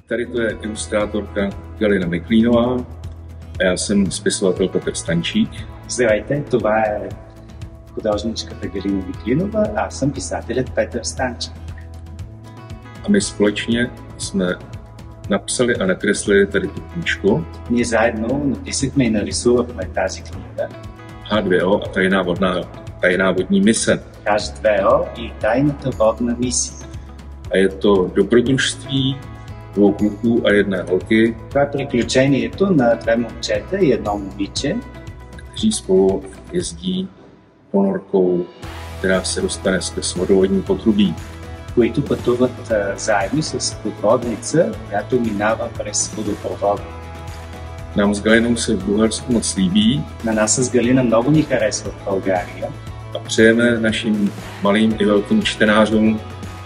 Tady to je ilustrátorka Galina Miklínová a já jsem spisovatel Petr Stančík. Здравейте, това е художничката Галина Миклинова, а аз съм писателят Петър Станчик. A my společně jsme napsali a nakreslili tady tu knížku. Ние заедно написахме и нарисувахме тази книга. H2O a tajná vodní mise. H2O и тайната водна мисия. A je to dobrodružství dvou kluků a jedné holky, Това е приключението на две момчета и едно момиче, kteří spolu jezdí ponorkou, která se dostane skrz vodovodní potrubí. които пътуват заедно с подводница, която минава през водопровода. Nám s Galinou se v Bulharsku moc líbí На нас с Галина много ни харесва в България a přejeme našim malým i velkým čtenářům,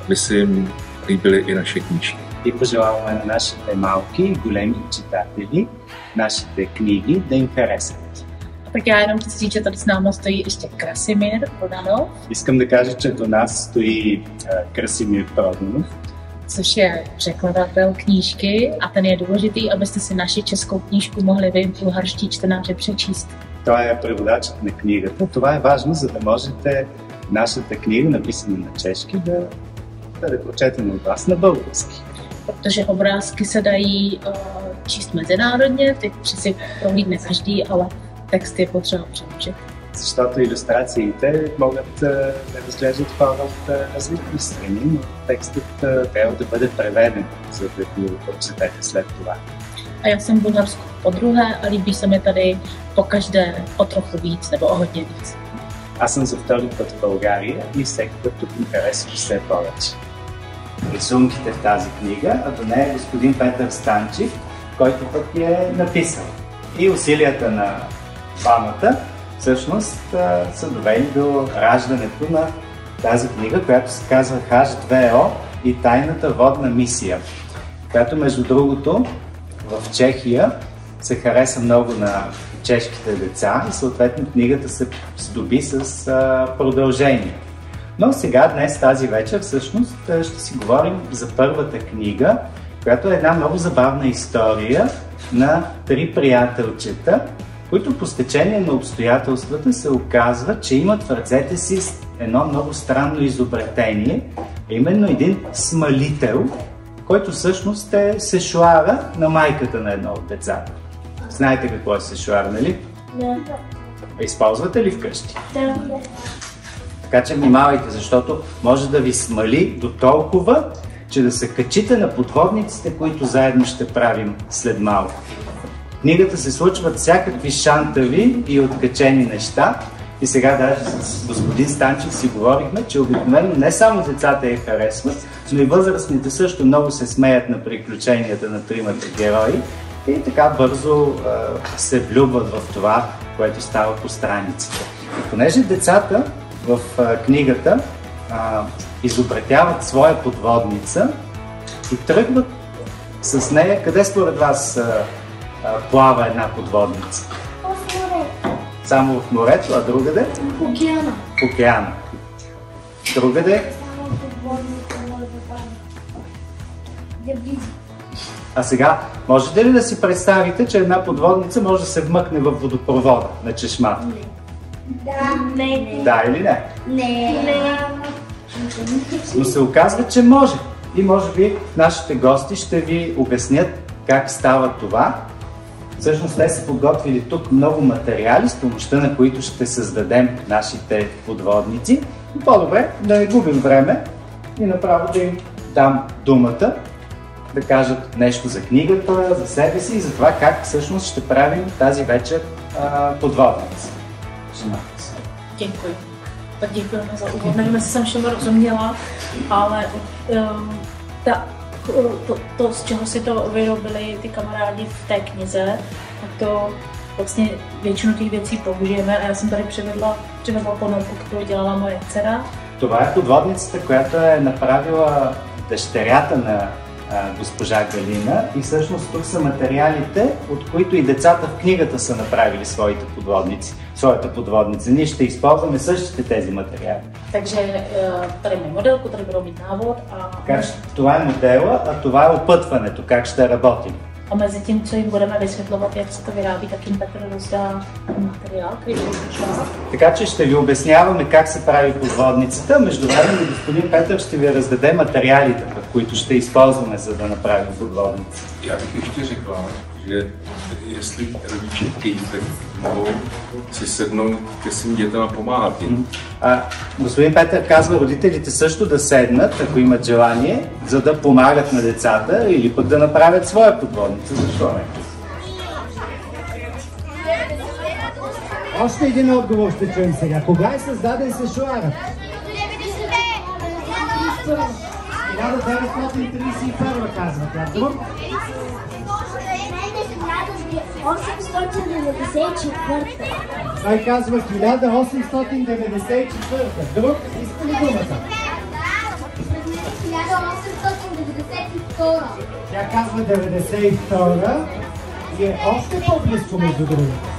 aby si jim líbily i naše knížky. и пожелаваме на нашите малки и големи читатели нашите книги да им харесат. Tak já jenom chci říct, že tady s námi stojí ještě Krasimír Prodanov, Искам да кажа, че до нас стои Красимир Проданов, což je překladatel knížky a ten je důležitý, abyste si naši českou knížku mohli vy, bulharští čtenáři, přečíst. Той е преводачът на книгата. Това е важно, за да можете нашата книга, написана на чешки, да бъде прочетена от вас на български. Protože obrázky se dají číst mezinárodně, ty si prohlídne každý, ale text je potřeba přeložit. Защото илюстрациите могат да разглеждат хора от различни страни, но текстът трябва да бъде преведен, за да го прочетете след това. A já jsem v Bulharsku podruhé a líbí se mi tady pokaždé o trochu víc nebo o hodně víc. Аз съм за втори път в България и всеки път тук ми харесва все повече. Рисунките в тази книга, а до нея е господин Петър Станчик, който пък я е написал. И усилията на двамата всъщност са довели до раждането на тази книга, която се казва H2O и тайната водна мисия, която между другото в Чехия се хареса много на чешките деца и съответно книгата се здоби с продължение. Но сега, днес, тази вечер, всъщност ще си говорим за първата книга, която е една много забавна история на три приятелчета, които по стечение на обстоятелствата се оказва, че имат в ръцете си едно много странно изобретение, именно един смалител, който всъщност е сешоара на майката на едно от децата. Знаете какво е сешоар, нали? Да. Използвате ли вкъщи? Да. Така че внимавайте, защото може да ви смали до толкова, че да се качите на подводниците, които заедно ще правим след малко. В книгата се случват всякакви шантави и откачени неща. И сега даже с господин Станчик си говорихме, че обикновено не само децата я харесват, но и възрастните също много се смеят на приключенията на тримата герои и така бързо се влюбват в това, което става по страниците. И понеже децата в книгата изобретяват своя подводница и тръгват с нея, къде според вас плава една подводница? В море. Само в морето, а другаде? В океана. В океана. Другаде? Само подводница може да падне. Да влиза. А сега, можете ли да си представите, че една подводница може да се вмъкне в водопровода на чешмата? Да. Не. Да или не? Не. Но се оказва, че може. И може би нашите гости ще ви обяснят как става това. Всъщност те са подготвили тук много материали, с помощта на които ще създадем нашите подводници. И по-добре да не губим време и направо да им дам думата да кажат нещо за книгата, за себе си и за това как всъщност ще правим тази вечер подводници. Жената се. Děkuji. Tak děkujeme za úvod. Nevím, jestli jsem všem rozuměla, ale to, z čeho si to vyrobili ty kamarádi v té knize, tak to vlastně většinu těch věcí použijeme a já jsem tady přivedla ponorku, kterou dělala moje dcera. Това е подводницата, която е направила дъщерята на госпожа Галина. И всъщност тук са материалите, от които и децата в книгата са направили своята подводница. Ние ще използваме същите тези материали. Takže tady máme model, který budou mít návod Това е модела, а това е опътването, как ще работим. A mezi tím, co jim budeme vysvětlovat, jak se to vyrábí, tak jim Petr rozdá материал, který budou vyučovat. Така че ще ви обясняваме как се прави подводницата. Междувременно господин Петър ще ви раздаде материалите, които ще използваме, за да направим подводница. Já bych ještě řekla, že jestli rodiče chtějí, tak mohou si sednout ke svým dětem a pomáhat jim. Господин Петър казва родителите също да седнат, ако имат желание, за да помагат на децата или пък да направят своя подводница. Защо не? Още един отговор ще чуем сега. Кога е създаден сешоарът? 1931 казва тя. Друг? 894. Той казва 1894. Друг? Иска ли думата? 1892. Тя казва 92 и е още по-близко между другото.